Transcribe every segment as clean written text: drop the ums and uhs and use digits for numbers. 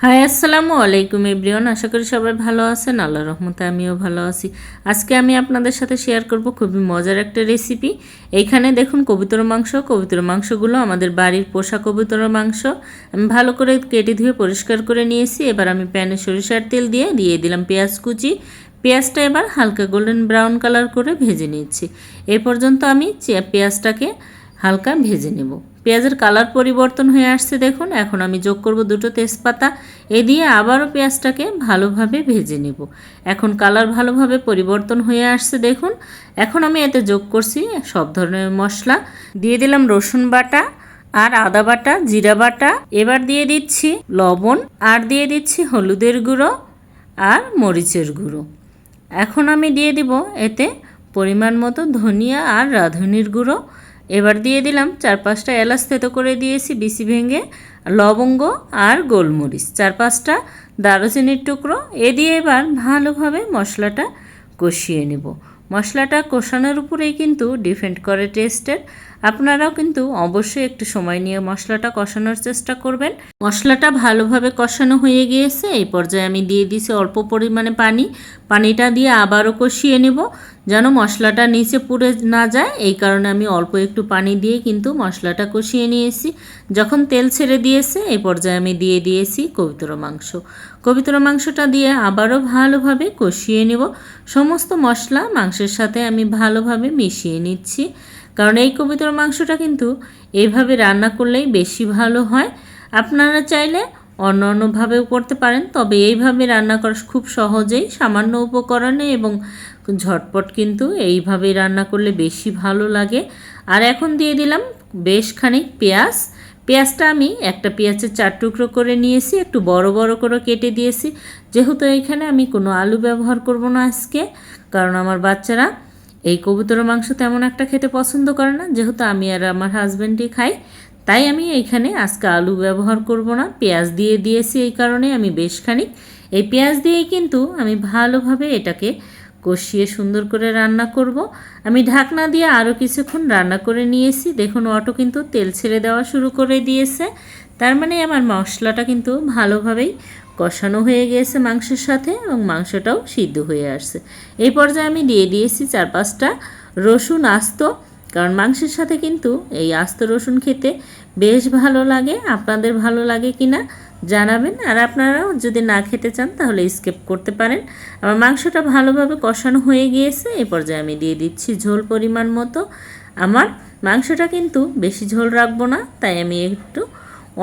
High আসসালামু আলাইকুম everyone, আশা করি সবাই ভালো আছেন। আল্লাহর রহমতে আমিও ভালো আছি। আজকে আমি আপনাদের সাথে শেয়ার করব খুবই মজার একটা রেসিপি। এইখানে দেখুন কবুতর মাংসগুলো আমাদের বাড়ির পোষা কবুতরের মাংস আমি ভালো করে কেটে ধুয়ে পরিষ্কার করে নিয়েছি। এবার আমি প্যানে সরিষার তেল দিয়ে দিলাম পেঁয়াজ কুচি। পেঁয়াজটা এবার হালকা গোল্ডেন ব্রাউন কালার করে ভেজে নিচ্ছি। এই পর্যন্ত আমি পেঁয়াজটাকে হালকা ভেজে নেব। পেঁয়াজের কালার পরিবর্তন হয়ে আসছে দেখুন। এখন আমি যোগ করব দুটো তেজপাতা। এ দিয়ে আবারও পেঁয়াজটাকে ভালোভাবে ভেজে নেব। এখন কালার ভালোভাবে পরিবর্তন হয়ে আসছে দেখুন। এখন আমি এতে যোগ করছি সব ধরনের মশলা। দিয়ে দিলাম রসুন বাটা আর আদা বাটা, জিরা বাটা। এবার দিয়ে দিচ্ছি লবণ আর দিয়ে দিচ্ছি হলুদের গুঁড়ো আর মরিচের গুঁড়ো। এখন আমি দিয়ে দিব এতে পরিমাণ মতো ধনিয়া আর রাঁধুনির গুঁড়ো। এবার দিয়ে দিলাম 4-5টা এলাচ থেতো করে দিয়েছি বিচি ভেঙে, লবঙ্গ আর গোলমরিচ, 4-5টা দারুচিনির টুকরো। এ দিয়ে এবার ভালোভাবে মশলাটা কষিয়ে নেব। মশলাটা কষানোর উপরেই কিন্তু ডিপেন্ড করে টেস্টের। আপনারাও কিন্তু অবশ্যই একটু সময় নিয়ে মশলাটা কষানোর চেষ্টা করবেন। মশলাটা ভালোভাবে কষানো হয়ে গিয়েছে। এই পর্যায়ে আমি দিয়ে দিয়েছি অল্প পরিমাণে পানিটা দিয়ে আবারও কষিয়ে নেব যেন মশলাটা নিচে পুড়ে না যায়। এই কারণে আমি অল্প একটু পানি দিয়ে কিন্তু মশলাটা কষিয়ে নিয়েছি। যখন তেল ছেড়ে দিয়েছে এই পর্যায়ে আমি দিয়ে দিয়েছি কবিতরা মাংসটা দিয়ে আবারও ভালোভাবে কষিয়ে নেব। সমস্ত মশলা মাংসের সাথে আমি ভালোভাবে মিশিয়ে নিচ্ছি, কারণ এই কবিতরা মাংসটা কিন্তু এইভাবে রান্না করলেই বেশি ভালো হয়। আপনারা চাইলে অন্যভাবেও করতে পারেন, তবে এইভাবে রান্না করা খুব সহজেই, সামান্য উপকরণে এবং ঝটপট কিন্তু এইভাবে রান্না করলে বেশি ভালো লাগে। আর এখন দিয়ে দিলাম বেশ খানিক পেঁয়াজটা আমি একটা পেঁয়াজের 4 টুকরো করে নিয়েছি, একটু বড় বড় করে কেটে দিয়েছি। যেহেতু এখানে আমি কোনো আলু ব্যবহার করব না আজকে, কারণ আমার বাচ্চারা এই কবুতরের মাংস তেমন একটা খেতে পছন্দ করে না, যেহেতু আমি আর আমার হাজব্যান্ডই খাই। তাই আমি এইখানে আজকে আলু ব্যবহার করব না, পেঁয়াজ দিয়ে দিয়েছি। এই কারণে আমি বেশ খানিক এই পেঁয়াজ দিয়েই কিন্তু আমি ভালোভাবে এটাকে কষিয়ে সুন্দর করে রান্না করব। আমি ঢাকনা দিয়ে আরও কিছুক্ষণ রান্না করে নিয়েছি। দেখুন অটো কিন্তু তেল ছেড়ে দেওয়া শুরু করে দিয়েছে। তার মানে আমার মশলাটা কিন্তু ভালোভাবেই কষানো হয়ে গিয়েছে মাংসের সাথে এবং মাংসটাও সিদ্ধ হয়ে আসছে। এই পর্যায়ে আমি দিয়ে দিয়েছি 4-5টা রসুন আস্ত, কারণ মাংসের সাথে কিন্তু এই আস্ত রসুন খেতে বেশ ভালো লাগে। আপনাদের ভালো লাগে কি না জানাবেন, আর আপনারাও যদি না খেতে চান তাহলে স্কিপ করতে পারেন। আমার মাংসটা ভালোভাবে কষানো হয়ে গিয়েছে। এই পর্যায়ে আমি দিয়ে দিচ্ছি ঝোল পরিমাণ মতো। আমার মাংসটা কিন্তু বেশি ঝোল রাখবো না, তাই আমি একটু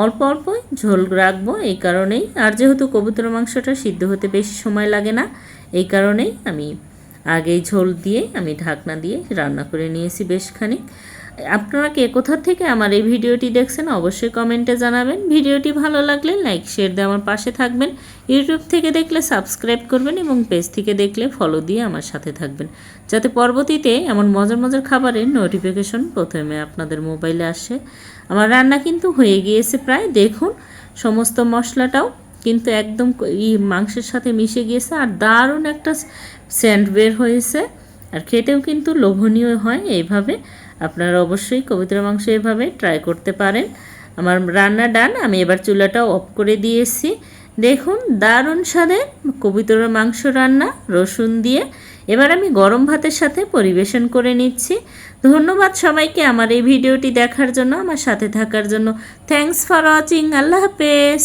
অল্প অল্পই ঝোল রাখবো এই কারণেই। আর যেহেতু কবুতর মাংসটা সিদ্ধ হতে বেশি সময় লাগে না, এই কারণেই আমি আগেই ঝোল দিয়ে আমি ঢাকনা দিয়ে রান্না করে নিয়েছি বেশ খানিক। আপনারা কে কোথা থেকে আমার এই ভিডিওটি দেখছেন অবশ্যই কমেন্টে জানাবেন। ভিডিওটি ভালো লাগলে লাইক শেয়ার দিয়ে আমার পাশে থাকবেন। ইউটিউব থেকে দেখলে সাবস্ক্রাইব করবেন এবং পেজ থেকে দেখলে ফলো দিয়ে আমার সাথে থাকবেন, যাতে পরবর্তীতে এমন মজার মজার খাবারের নোটিফিকেশন প্রথমে আপনাদের মোবাইলে আসে। আমার রান্না কিন্তু হয়ে গিয়েছে প্রায়। দেখুন সমস্ত মশলাটাও কিন্তু একদম মাংসের সাথে মিশে গিয়েছে আর দারুণ একটা সেন্ট বের হয়েছে। আর খেতেও কিন্তু লোভনীয় হয় এইভাবে। আপনারা অবশ্যই কবুতরের মাংস এভাবে ট্রাই করতে পারেন। আমার রান্না ডান, আমি এবার চুলাটা অফ করে দিয়েছি। দেখুন দারুণ স্বাদের কবুতরের মাংস রান্না রসুন দিয়ে। এবার আমি গরম ভাতের সাথে পরিবেশন করে নিচ্ছি। ধন্যবাদ সবাইকে আমার এই ভিডিওটি দেখার জন্য, আমার সাথে থাকার জন্য। Thanks for watching. আল্লাহ হাফেজ।